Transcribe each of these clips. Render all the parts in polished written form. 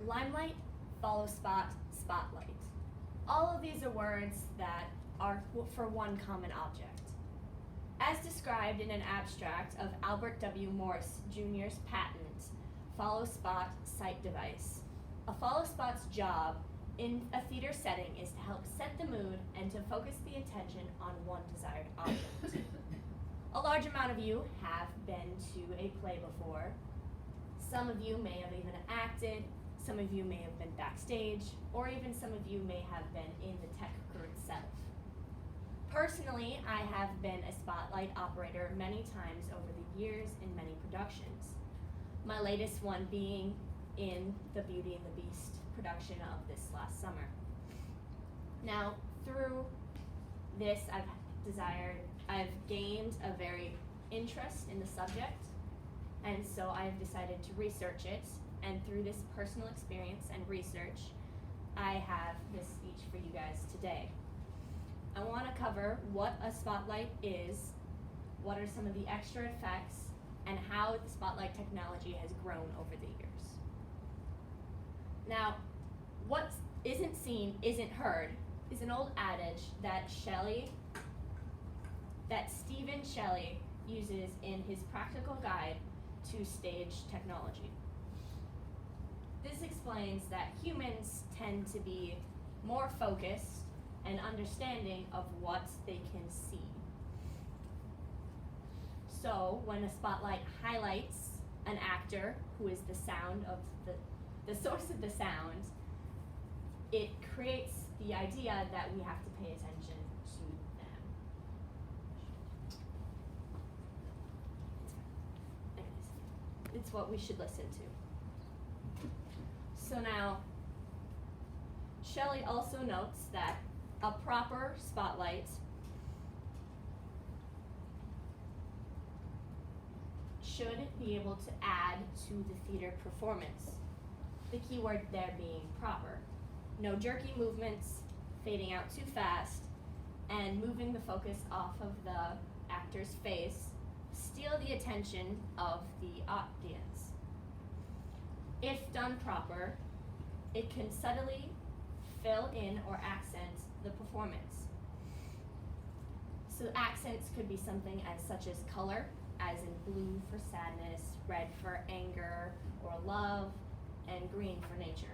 limelight, follow spot, spotlight. All of these are words that are for one common object. As described in an abstract of Albert W. Morse Jr.'s patent, follow spot sight device, a follow spot's job in a theater setting is to help set the mood and to focus the attention on one desired object. A large amount of you have been to a play before. Some of you may have even acted, some of you may have been backstage, or even some of you may have been in the tech crew itself. Personally, I have been a spotlight operator many times over the years in many productions. My latest one being in the Beauty and the Beast production of this last summer. Now, through this, I've gained a very interest in the subject, and so I've decided to research it, and through this personal experience and research, I have this speech for you guys today. I want to cover what a spotlight is, what are some of the extra effects, and how the spotlight technology has grown over the years. Now, what isn't seen isn't heard is an old adage that Stephen Shelley uses in his practical guide to stage technology. This explains that humans tend to be more focused and understanding of what they can see. So when a spotlight highlights an actor who is the sound of the source of the sound, it creates the idea that we have to pay attention to them. It's what we should listen to. So now, Shelley also notes that a proper spotlight should be able to add to the theater performance. The key word there being proper. No jerky movements, fading out too fast, and moving the focus off of the actor's face steal the attention of the audience. If done proper, it can subtly fill in or accent the performance. So accents could be something as such as color, as in blue for sadness, red for anger or love, and green for nature.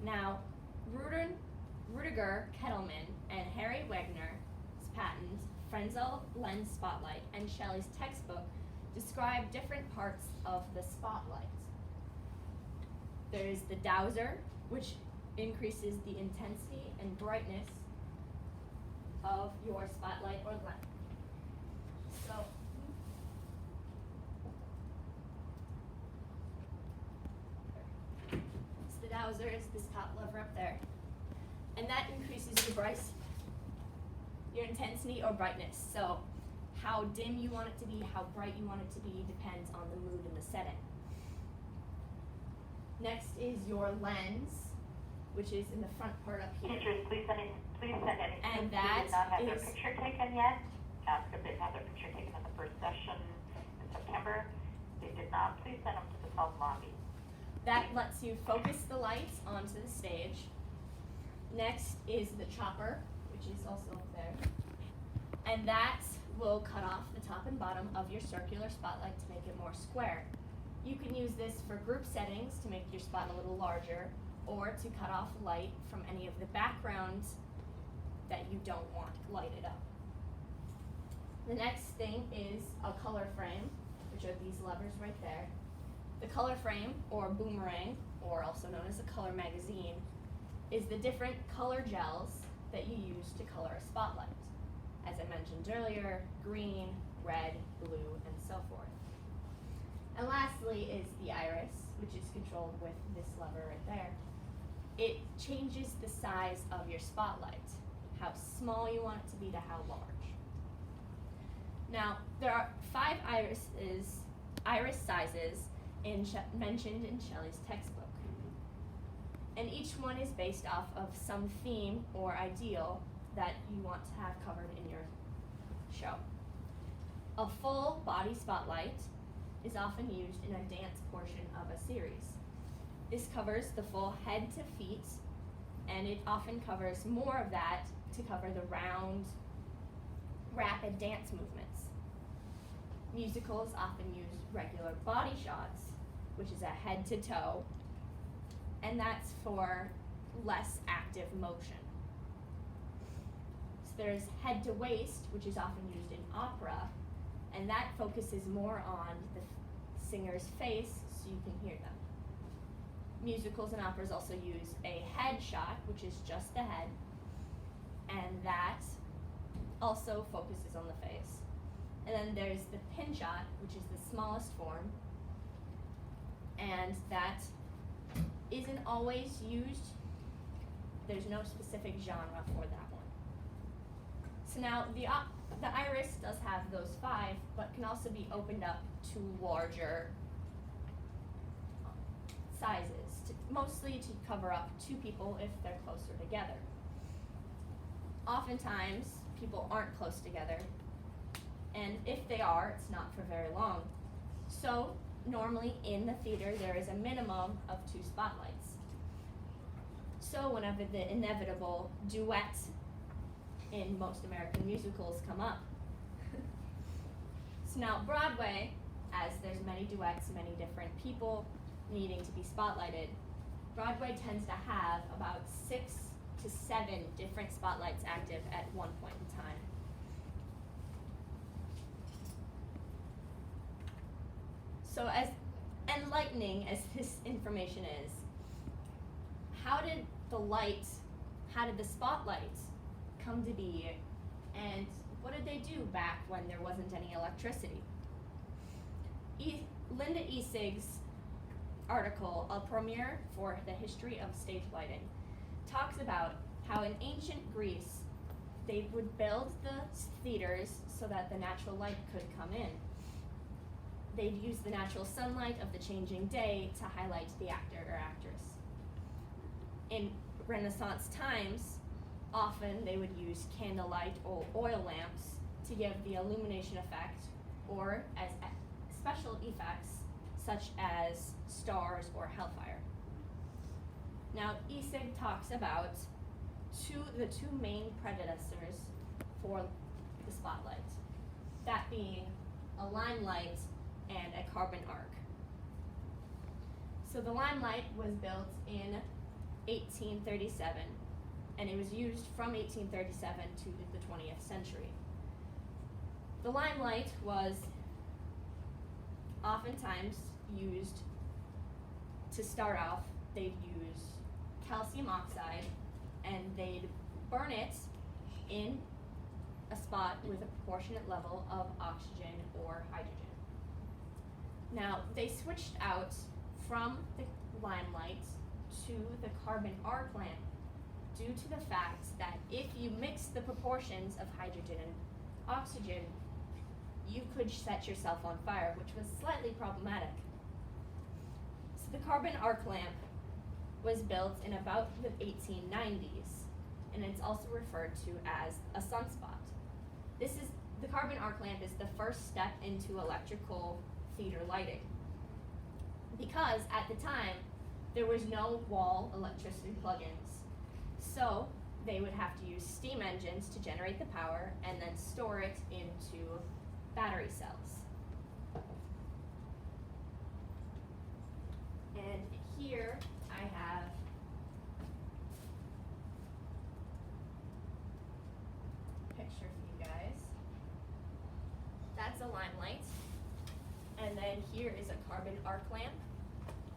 Now, Rudiger Kettleman and Harry Wegner's patent, Frenzel Lens Spotlight, and Shelley's textbook describe different parts of the spotlight. There's the dowser, which increases the intensity and brightness of your spotlight or lens. So, the dowser is this top lever up there, and that increases your intensity or brightness. So how dim you want it to be, how bright you want it to be, depends on the mood and the setting. Next is your lens, which is in the front part up here. Teachers, please send any and students who did not have their is picture taken yet. Ask if they've had their picture taken in the first session in September. If they did not, please send them to the south lobby. that lets you focus the lights onto the stage. Next is the chopper, which is also up there. And that will cut off the top and bottom of your circular spotlight to make it more square. You can use this for group settings to make your spot a little larger, or to cut off light from any of the backgrounds that you don't want lighted up. The next thing is a color frame, which are these levers right there. The color frame, or boomerang, or also known as a color magazine, is the different color gels that you use to color a spotlight. As I mentioned earlier, green, red, blue, and so forth. And lastly is the iris, which is controlled with this lever right there. It changes the size of your spotlight, how small you want it to be to how large. Now, there are 5 iris sizes mentioned in Shelley's textbook. And each one is based off of some theme or ideal that you want to have covered in your show. A full body spotlight is often used in a dance portion of a series. This covers the full head to feet, and it often covers more of that to cover the round, rapid dance movements. Musicals often use regular body shots, which is a head to toe, and that's for less active motion. So there's head to waist, which is often used in opera, and that focuses more on the singer's face so you can hear them. Musicals and operas also use a head shot, which is just the head, and that also focuses on the face. And then there's the pin shot, which is the smallest form, and that isn't always used. There's no specific genre for that one. So now the iris does have those 5, but can also be opened up to larger sizes, mostly to cover up 2 people if they're closer together. Oftentimes, people aren't close together, and if they are, it's not for very long. So, normally in the theater, there is a minimum of 2 spotlights. So, whenever the inevitable duet in most American musicals come up. So now Broadway, as there's many duets, many different people needing to be spotlighted, Broadway tends to have about 6 to 7 different spotlights active at one point in time. So as enlightening as this information is, how did the spotlights come to be, and what did they do back when there wasn't any electricity? Linda Esig's article, A Premiere for the History of Stage Lighting, talks about how in ancient Greece, they would build the theaters so that the natural light could come in. They'd use the natural sunlight of the changing day to highlight the actor or actress. In Renaissance times, often they would use candlelight or oil lamps to give the illumination effect, or as special effects such as stars or hellfire. Now, Isig talks about the two main predecessors for the spotlight, that being a limelight and a carbon arc. So the limelight was built in 1837, and it was used from 1837 to the 20th century. The limelight was oftentimes used to start off. They'd use calcium oxide and they'd burn it in a spot with a proportionate level of oxygen or hydrogen. Now, they switched out from the limelight to the carbon arc lamp due to the fact that if you mix the proportions of hydrogen and oxygen, you could set yourself on fire, which was slightly problematic. So the carbon arc lamp was built in about the 1890s, and it's also referred to as a sunspot. The carbon arc lamp is the first step into electrical theater lighting, because at the time there was no wall electricity plugins, so they would have to use steam engines to generate the power and then store it into battery cells. And here I have a picture for you guys. That's a limelight. And then here is a carbon arc lamp.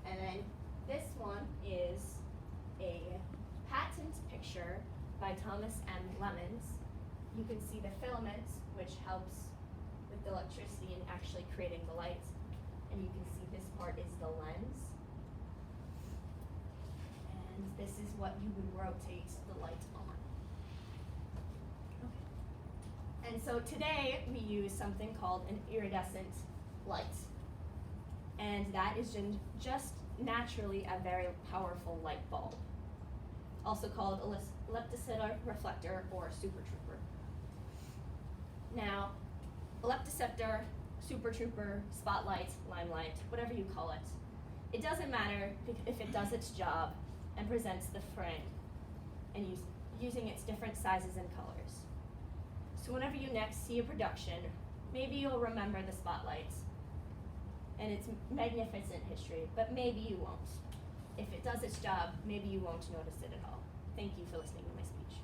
And then this one is a patent picture by Thomas M. Lemons. You can see the filament, which helps with the electricity and actually creating the light. And you can see this part is the lens. And this is what you would rotate the light on. Okay. And so today we use something called an iridescent light. And that is just naturally a very powerful light bulb, also called elliptical reflector or super trooper. Now, elliptical Super Trooper, Spotlight, Limelight, whatever you call it. It doesn't matter if it does its job and presents the frame and using its different sizes and colors. So whenever you next see a production, maybe you'll remember the Spotlights and its magnificent history, but maybe you won't. If it does its job, maybe you won't notice it at all. Thank you for listening to my speech.